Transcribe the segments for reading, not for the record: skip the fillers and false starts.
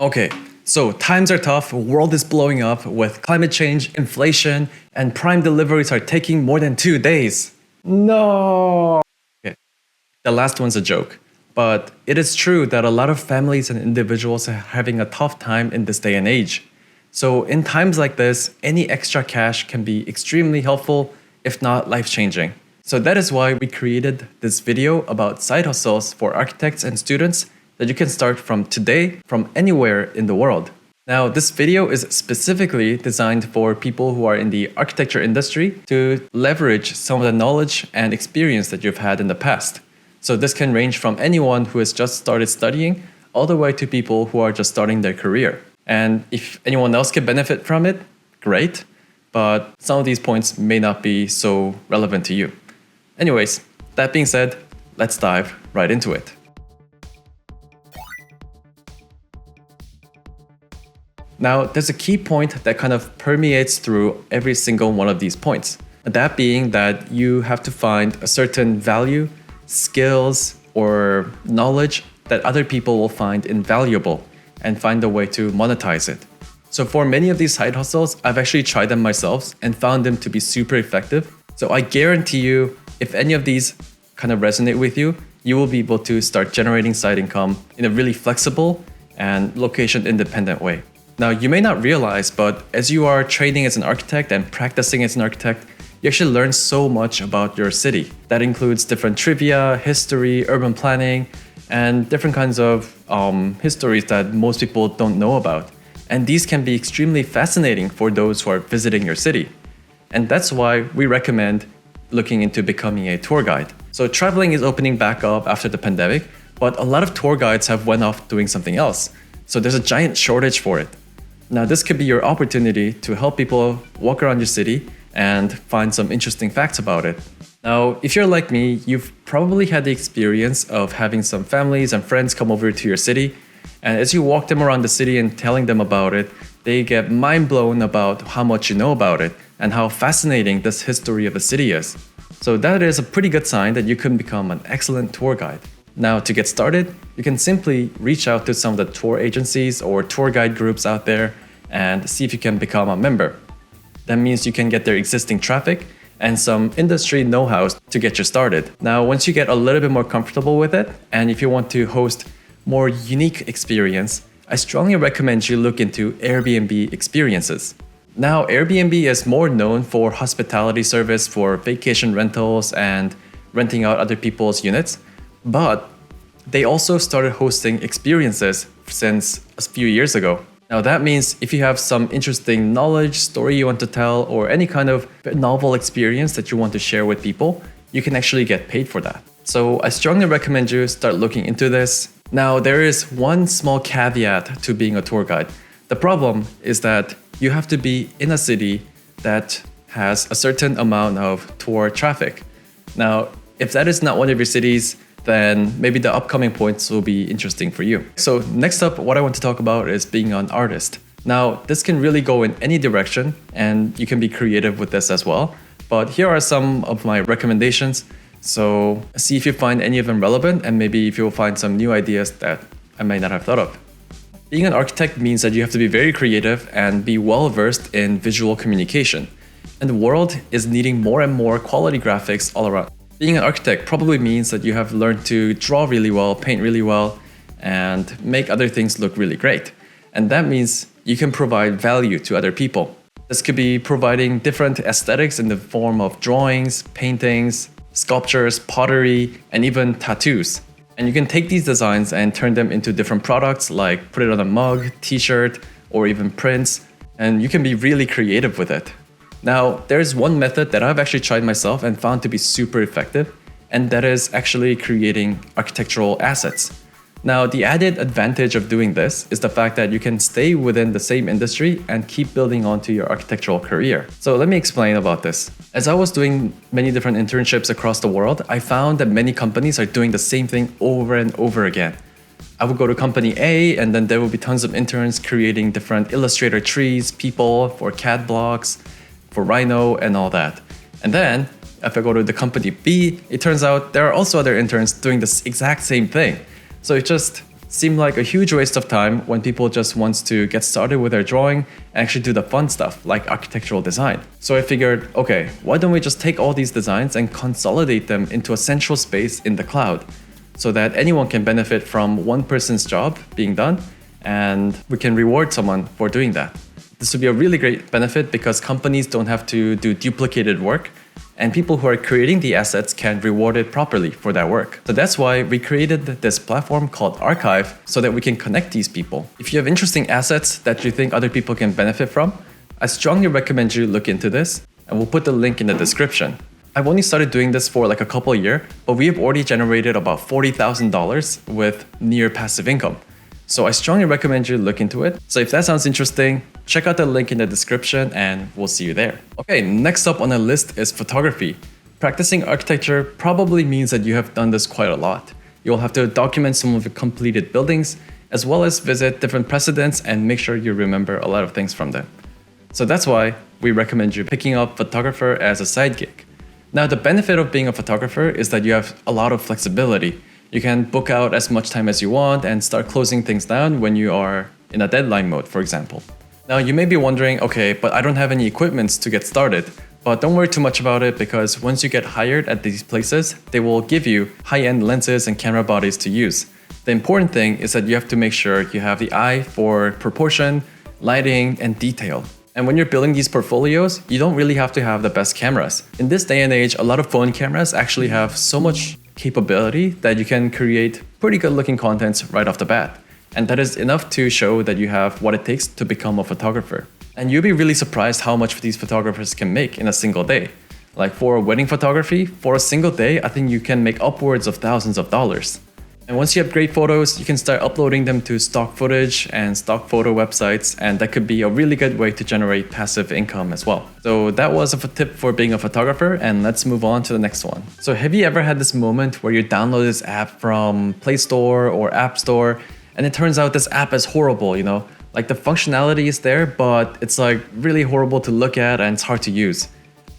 Okay, so times are tough, world is blowing up with climate change, inflation, and prime deliveries are taking more than 2 days. No. Okay, the last one's a joke. But it is true that a lot of families and individuals are having a tough time in this day and age. So, in times like this, any extra cash can be extremely helpful, if not life changing. So, that is why we created this video about side hustles for architects and students that you can start from today from anywhere in the world. Now, this video is specifically designed for people who are in the architecture industry to leverage some of the knowledge and experience that you've had in the past. So this can range from anyone who has just started studying all the way to people who are just starting their career. And if anyone else can benefit from it, great. But some of these points may not be so relevant to you. Anyways, that being said, let's dive right into it. Now, there's a key point that kind of permeates through every single one of these points. That being that you have to find a certain value, skills, or knowledge that other people will find invaluable and find a way to monetize it. So for many of these side hustles, I've actually tried them myself and found them to be super effective. So I guarantee you, if any of these kind of resonate with you, you will be able to start generating side income in a really flexible and location independent way. Now, you may not realize, but as you are training as an architect and practicing as an architect, you actually learn so much about your city. That includes different trivia, history, urban planning, and different kinds of histories that most people don't know about. And these can be extremely fascinating for those who are visiting your city. And that's why we recommend looking into becoming a tour guide. So traveling is opening back up after the pandemic, but a lot of tour guides have went off doing something else. So there's a giant shortage for it. Now, this could be your opportunity to help people walk around your city and find some interesting facts about it. Now, if you're like me, you've probably had the experience of having some families and friends come over to your city. And as you walk them around the city and telling them about it, they get mind blown about how much you know about it and how fascinating this history of the city is. So that is a pretty good sign that you can become an excellent tour guide. Now, to get started, you can simply reach out to some of the tour agencies or tour guide groups out there and see if you can become a member. That means you can get their existing traffic and some industry know-how to get you started. Now, once you get a little bit more comfortable with it, and if you want to host more unique experience, I strongly recommend you look into Airbnb experiences. Now, Airbnb is more known for hospitality service for vacation rentals and renting out other people's units, but they also started hosting experiences since a few years ago. Now that means if you have some interesting knowledge, story you want to tell, or any kind of novel experience that you want to share with people, you can actually get paid for that. So I strongly recommend you start looking into this. Now there is one small caveat to being a tour guide. The problem is that you have to be in a city that has a certain amount of tour traffic. Now, if that is not one of your cities, then maybe the upcoming points will be interesting for you. So next up, what I want to talk about is being an artist. Now, this can really go in any direction, and you can be creative with this as well. But here are some of my recommendations. So see if you find any of them relevant, and maybe if you'll find some new ideas that I may not have thought of. Being an architect means that you have to be very creative and be well versed in visual communication. And the world is needing more and more quality graphics all around. Being an architect probably means that you have learned to draw really well, paint really well, and make other things look really great. And that means you can provide value to other people. This could be providing different aesthetics in the form of drawings, paintings, sculptures, pottery, and even tattoos. And you can take these designs and turn them into different products, like put it on a mug, t-shirt, or even prints, and you can be really creative with it. Now, there's one method that I've actually tried myself and found to be super effective, and that is actually creating architectural assets. Now, the added advantage of doing this is the fact that you can stay within the same industry and keep building onto your architectural career. So let me explain about this. As I was doing many different internships across the world, I found that many companies are doing the same thing over and over again. I would go to company A, and then there would be tons of interns creating different Illustrator trees, people for CAD blocks, for Rhino and all that. And then if I go to the company B, it turns out there are also other interns doing this exact same thing. So it just seem like a huge waste of time when people just wants to get started with their drawing and actually do the fun stuff like architectural design. So I figured, okay, why don't we just take all these designs and consolidate them into a central space in the cloud so that anyone can benefit from one person's job being done and we can reward someone for doing that. This would be a really great benefit because companies don't have to do duplicated work and people who are creating the assets can reward it properly for that work. So that's why we created this platform called Archive so that we can connect these people. If you have interesting assets that you think other people can benefit from, I strongly recommend you look into this, and we'll put the link in the description. I've only started doing this for like a couple of years, but we have already generated about $40,000 with near passive income. So I strongly recommend you look into it. So if that sounds interesting, check out the link in the description and we'll see you there. Okay, next up on the list is photography. Practicing architecture probably means that you have done this quite a lot. You'll have to document some of your completed buildings, as well as visit different precedents and make sure you remember a lot of things from them. So that's why we recommend you picking up photographer as a side gig. Now, the benefit of being a photographer is that you have a lot of flexibility. You can book out as much time as you want and start closing things down when you are in a deadline mode, for example. Now, you may be wondering, okay, but I don't have any equipments to get started. But don't worry too much about it because once you get hired at these places, they will give you high-end lenses and camera bodies to use. The important thing is that you have to make sure you have the eye for proportion, lighting, and detail. And when you're building these portfolios, you don't really have to have the best cameras. In this day and age, a lot of phone cameras actually have so much capability that you can create pretty good looking contents right off the bat. And that is enough to show that you have what it takes to become a photographer. And you'll be really surprised how much these photographers can make in a single day. Like for wedding photography, for a single day, I think you can make upwards of thousands of dollars. And once you have great photos, you can start uploading them to stock footage and stock photo websites, and that could be a really good way to generate passive income as well. So that was a tip for being a photographer, and let's move on to the next one. So have you ever had this moment where you download this app from Play Store or App Store, and it turns out this app is horrible, Like the functionality is there, but it's like really horrible to look at and it's hard to use.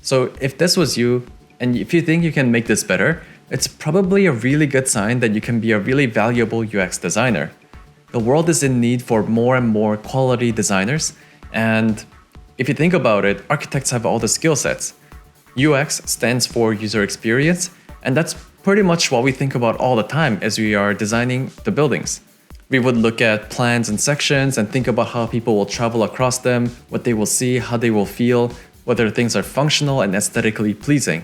So if this was you, and if you think you can make this better, it's probably a really good sign that you can be a really valuable UX designer. The world is in need for more and more quality designers, and if you think about it, architects have all the skill sets. UX stands for user experience, and that's pretty much what we think about all the time as we are designing the buildings. We would look at plans and sections and think about how people will travel across them, what they will see, how they will feel, whether things are functional and aesthetically pleasing.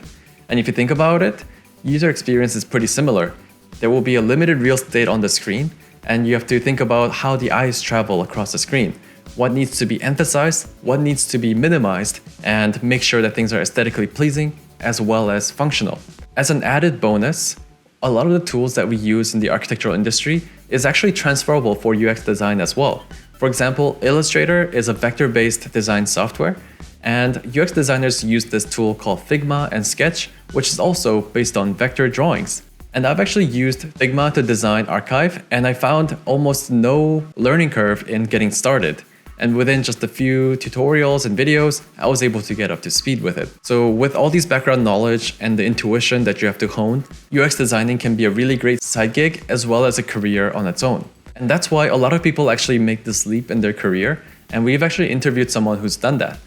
And if you think about it, user experience is pretty similar. There will be a limited real estate on the screen, and you have to think about how the eyes travel across the screen. What needs to be emphasized, what needs to be minimized, and make sure that things are aesthetically pleasing as well as functional. As an added bonus, a lot of the tools that we use in the architectural industry is actually transferable for UX design as well. For example, Illustrator is a vector-based design software, and UX designers use this tool called Figma and Sketch, which is also based on vector drawings. And I've actually used Figma to design Archive, and I found almost no learning curve in getting started. And within just a few tutorials and videos, I was able to get up to speed with it. So with all these background knowledge and the intuition that you have to hone, UX designing can be a really great side gig as well as a career on its own. And that's why a lot of people actually make this leap in their career, and we've actually interviewed someone who's done that.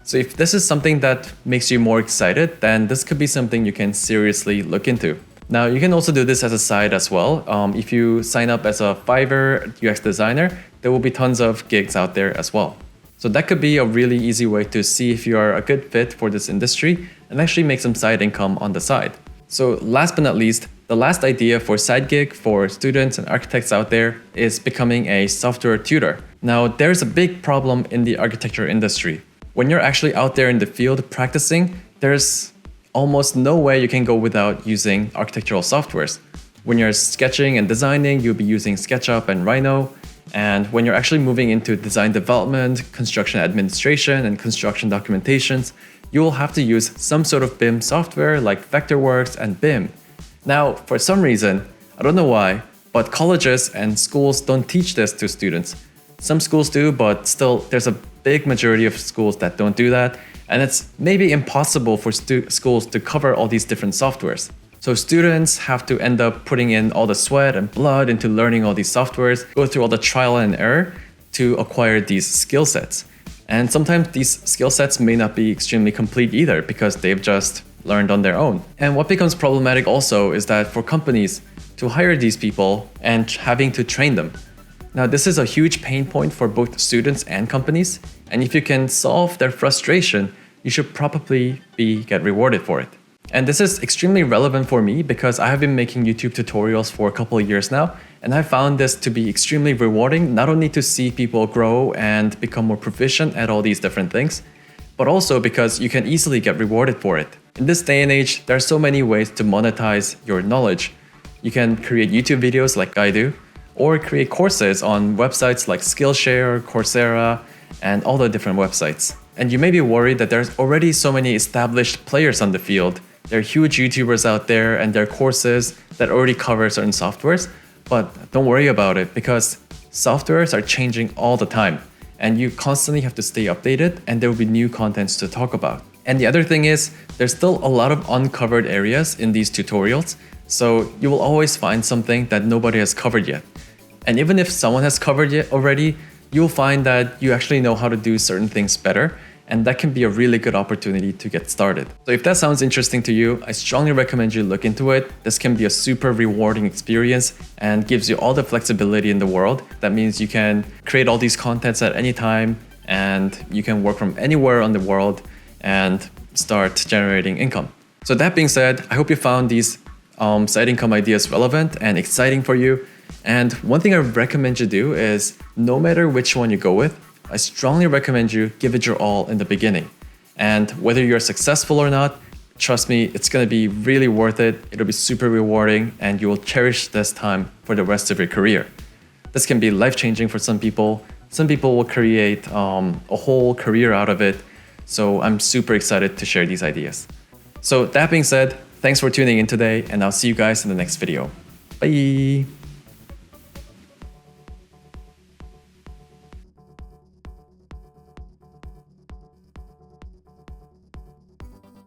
So if this is something that makes you more excited, then this could be something you can seriously look into. Now, you can also do this as a side as well. If you sign up as a Fiverr UX designer, there will be tons of gigs out there as well. So that could be a really easy way to see if you are a good fit for this industry and actually make some side income on the side. So last but not least, the last idea for side gig for students and architects out there is becoming a software tutor. Now, there's a big problem in the architecture industry. When you're actually out there in the field practicing, there's almost no way you can go without using architectural softwares. When you're sketching and designing, you'll be using SketchUp and Rhino. And when you're actually moving into design development, construction administration, and construction documentations, you will have to use some sort of BIM software like Vectorworks and BIM. Now, for some reason, I don't know why, but colleges and schools don't teach this to students. Some schools do, but still, there's a big majority of schools that don't do that, and it's maybe impossible for schools to cover all these different softwares. So students have to end up putting in all the sweat and blood into learning all these softwares, go through all the trial and error to acquire these skill sets. And sometimes these skill sets may not be extremely complete either because they've just learned on their own. And what becomes problematic also is that for companies to hire these people and having to train them. Now, this is a huge pain point for both students and companies. And if you can solve their frustration, you should probably get rewarded for it. And this is extremely relevant for me because I have been making YouTube tutorials for a couple of years now, and I found this to be extremely rewarding, not only to see people grow and become more proficient at all these different things, but also because you can easily get rewarded for it. In this day and age, there are so many ways to monetize your knowledge. You can create YouTube videos like I do, or create courses on websites like Skillshare, Coursera, and all the different websites. And you may be worried that there's already so many established players on the field. There are huge YouTubers out there and there are courses that already cover certain softwares, but don't worry about it because softwares are changing all the time and you constantly have to stay updated and there will be new contents to talk about. And the other thing is there's still a lot of uncovered areas in these tutorials, so you will always find something that nobody has covered yet. And even if someone has covered it already, you'll find that you actually know how to do certain things better. And that can be a really good opportunity to get started. So if that sounds interesting to you, I strongly recommend you look into it. This can be a super rewarding experience and gives you all the flexibility in the world. That means you can create all these contents at any time and you can work from anywhere on the world and start generating income. So that being said, I hope you found these side income ideas relevant and exciting for you. And one thing I recommend you do is no matter which one you go with, I strongly recommend you give it your all in the beginning. And whether you're successful or not, trust me, it's going to be really worth it. It'll be super rewarding and you will cherish this time for the rest of your career. This can be life-changing for some people. Some people will create a whole career out of it. So I'm super excited to share these ideas. So that being said, thanks for tuning in today and I'll see you guys in the next video. Bye!